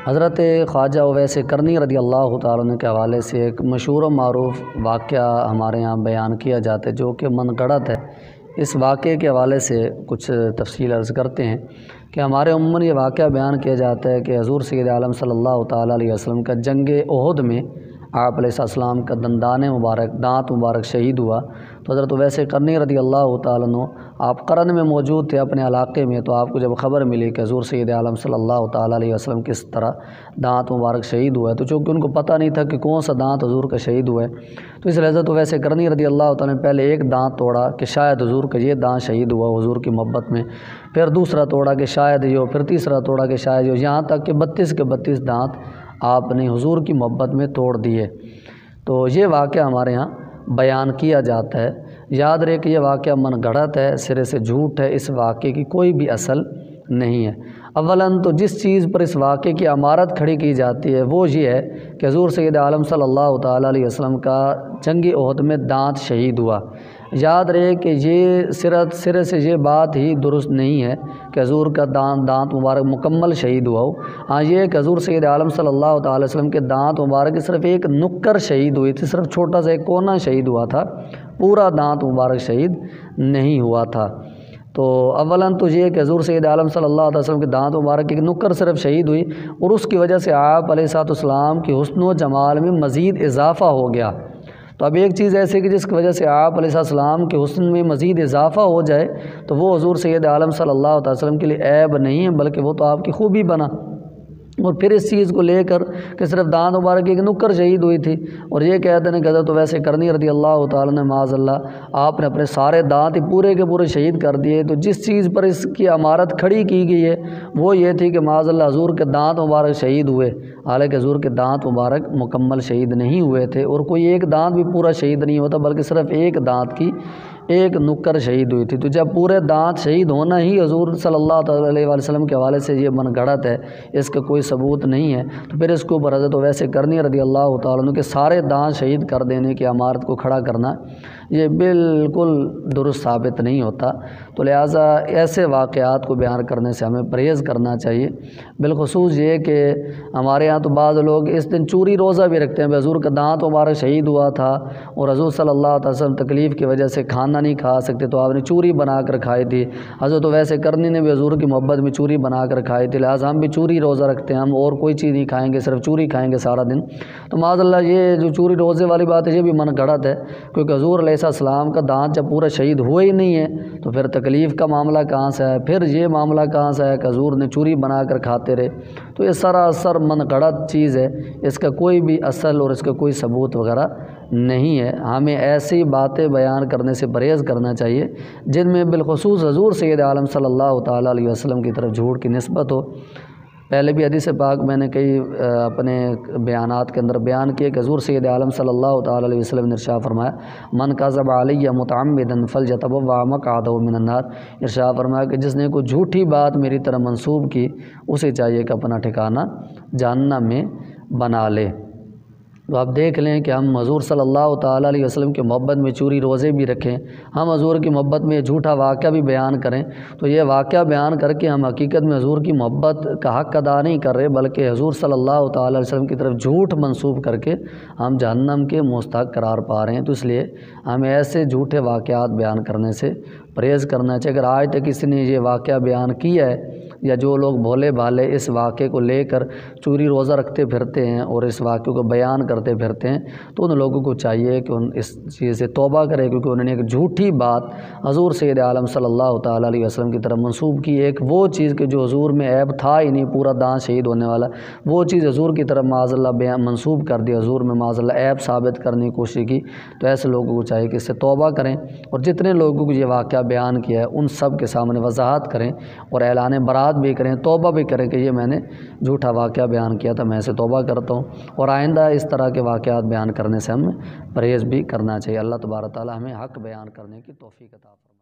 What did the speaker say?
حضرت خواجہ اویس کرنی رضی اللہ تعالیٰ عنہ کے حوالے سے ایک مشہور و معروف واقعہ ہمارے یہاں بیان کیا جاتا ہے جو کہ من گھڑت ہے۔ اس واقعے کے حوالے سے کچھ تفصیل عرض کرتے ہیں کہ ہمارے عموماً یہ واقعہ بیان کیا جاتا ہے کہ حضور سید عالم صلی اللہ تعالیٰ علیہ وسلم کا جنگ احد میں آپ علیہ السلام کا دانت مبارک شہید ہوا، تو حضرت اویس کرنی رضی اللہ تعالیٰ عنہ آپ قرن میں موجود تھے اپنے علاقے میں، تو آپ کو جب خبر ملی کہ حضور سید عالم صلی اللہ تعالیٰ علیہ وسلم کس طرح دانت مبارک شہید ہوا ہے، تو چونکہ ان کو پتہ نہیں تھا کہ کون سا دانت حضور کا شہید ہوا ہے، تو اس لیے حضرت اویس کرنی رضی اللہ تعالیٰ نے پہلے ایک دانت توڑا کہ شاید حضور کا یہ دانت شہید ہوا حضور کی محبت میں، پھر دوسرا توڑا کہ شاید یہ ہو، پھر تیسرا توڑا کہ شاید یہ ہو، یہاں تک کہ 32 کے 32 دانت آپ نے حضور کی محبت میں توڑ دیے۔ تو یہ واقعہ ہمارے ہاں بیان کیا جاتا ہے۔ یاد رہے کہ یہ واقعہ من گھڑت ہے، سرے سے جھوٹ ہے، اس واقعے کی کوئی بھی اصل نہیں ہے۔ اولاً تو جس چیز پر اس واقعے کی عمارت کھڑی کی جاتی ہے وہ یہ ہے کہ حضور سید عالم صلی اللہ تعالیٰ علیہ وسلم کا جنگ احد میں دانت شہید ہوا۔ یاد رہے کہ یہ سرے سے یہ بات ہی درست نہیں ہے کہ حضور کا دانت مبارک مکمل شہید ہوا ہو۔ ہاں یہ کہ حضور سید عالم صلی اللہ تعالیٰ علیہ وسلم کے دانت مبارک صرف ایک نکر شہید ہوئی تھی، صرف چھوٹا سا ایک کونا شہید ہوا تھا، پورا دانت مبارک شہید نہیں ہوا تھا۔ تو اولاً تو یہ کہ حضور سید عالم صلی اللہ علیہ وسلم کے دانت مبارک ایک نکر صرف شہید ہوئی، اور اس کی وجہ سے آپ علیہ السلام کی حسن و جمال میں مزید اضافہ ہو گیا۔ تو اب ایک چیز ایسی کہ جس کی وجہ سے آپ علیہ السلام کے حسن میں مزید اضافہ ہو جائے تو وہ حضور سید عالم صلی اللہ علیہ وسلم کے لیے عیب نہیں ہے، بلکہ وہ تو آپ کی خوبی بنا۔ اور پھر اس چیز کو لے کر کہ صرف دانت مبارک ایک نکر شہید ہوئی تھی، اور یہ کہتے ہیں کہ حضرت اویس کرنی رضی اللہ تعالیٰ نے معاذ اللہ آپ نے اپنے سارے دانت پورے کے پورے شہید کر دیے، تو جس چیز پر اس کی عمارت کھڑی کی گئی ہے وہ یہ تھی کہ معاذ اللہ حضور کے دانت مبارک شہید ہوئے، حالانکہ حضور کے دانت مبارک مکمل شہید نہیں ہوئے تھے، اور کوئی ایک دانت بھی پورا شہید نہیں ہوتا بلکہ صرف ایک دانت کی ایک نکر شہید ہوئی تھی۔ تو جب پورے دانت شہید ہونا ہی حضور صلی اللہ علیہ وسلم کے حوالے سے یہ من گھڑت ہے، اس کا کوئی ثبوت نہیں ہے، تو پھر اس کو اوپر حضرت اویس کرنی رضی اللہ تعالیٰ عنہ کے سارے دانت شہید کر دینے کی عمارت کو کھڑا کرنا یہ بالکل درست ثابت نہیں ہوتا۔ تو لہٰذا ایسے واقعات کو بیان کرنے سے ہمیں پرہیز کرنا چاہیے، بالخصوص یہ کہ ہمارے ہاں تو بعض لوگ اس دن چوری روزہ بھی رکھتے ہیں، حضور کا دانت مبارک شہید ہوا تھا اور حضور صلی اللہ علیہ وسلم تکلیف کی وجہ سے کھانا نہیں کھا سکتے تو آپ نے چوری بنا کر کھائی تھی۔ حضرت اویس کرنی نے بھی حضور کی محبت میں چوری بنا کر کھائی تھی، لہٰذا ہم بھی چوری روزہ رکھتے ہیں، ہم اور کوئی چیز نہیں کھائیں گے، صرف چوری کھائیں گے سارا دن۔ تو معاذ اللہ یہ جو چوری روزے والی بات ہے یہ بھی من گھڑت ہے، کیونکہ حضور علیہ السلام کا دانت جب پورا شہید ہوا ہی نہیں ہے تو پھر تکلیف کا معاملہ کہاں سے ہے، پھر یہ معاملہ کہاں سے ہے کہ حضور نے چوری بنا کر کھاتے رہے۔ تو یہ سراسر من گھڑت چیز ہے، اس کا کوئی بھی اصل اور اس کا کوئی ثبوت وغیرہ نہیں ہے۔ ہمیں ایسی باتیں بیان کرنے سے پرہیز کرنا چاہیے جن میں بالخصوص حضور سید عالم صلی اللہ تعالیٰ علیہ وسلم کی طرف جھوٹ کی نسبت ہو۔ پہلے بھی حدیث پاک میں نے کئی اپنے بیانات کے اندر بیان کیے کہ حضور سید عالم صلی اللہ تعالیٰ علیہ وسلم نے ارشاد فرمایا من کذب علی متعمدا فلیتبوأ مقعدہ من النار، ارشاد فرمایا کہ جس نے کوئی جھوٹی بات میری طرف منسوب کی اسے چاہیے کہ اپنا ٹھکانہ جہنم میں بنا لے۔ تو آپ دیکھ لیں کہ ہم حضور صلی اللہ تعالیٰ علیہ وسلم کی محبت میں چوری روزے بھی رکھیں، ہم حضور کی محبت میں جھوٹا واقعہ بھی بیان کریں، تو یہ واقعہ بیان کر کے ہم حقیقت میں حضور کی محبت کا حق ادا نہیں کر رہے بلکہ حضور صلی اللہ تعالیٰ علیہ وسلم کی طرف جھوٹ منسوب کر کے ہم جہنم کے مستحق قرار پا رہے ہیں۔ تو اس لیے ہمیں ایسے جھوٹے واقعات بیان کرنے سے پرہیز کرنا چاہیے۔ اگر آج تک کسی نے یہ واقعہ بیان کیا ہے یا جو لوگ بھولے بھالے اس واقعے کو لے کر چوری روزہ رکھتے پھرتے ہیں اور اس واقعے کو بیان کرتے پھرتے ہیں تو ان لوگوں کو چاہیے کہ ان اس چیز سے توبہ کرے، کیونکہ انہوں نے ایک جھوٹی بات حضور سید عالم صلی اللہ تعالیٰ علیہ وسلم کی طرف منسوب کی، ایک وہ چیز کہ جو حضور میں عیب تھا ہی نہیں، پورا دانت شہید ہونے والا، وہ چیز حضور کی طرف معاذ اللہ منسوب کر دی، حضور میں معاذ اللہ عیب ثابت کرنے کی کوشش کی۔ تو ایسے لوگوں کو چاہیے کہ اس سے توبہ کریں، اور جتنے لوگوں کو یہ واقعہ بیان کیا ہے ان سب کے سامنے وضاحت کریں اور اعلان برات بھی کریں، توبہ بھی کریں کہ یہ میں نے جھوٹا واقعہ بیان کیا تھا، میں اسے توبہ کرتا ہوں، اور آئندہ اس طرح کے واقعات بیان کرنے سے ہمیں پرہیز بھی کرنا چاہیے۔ اللہ تبارک تعالی ہمیں حق بیان کرنے کی توفیق عطا فرمائے۔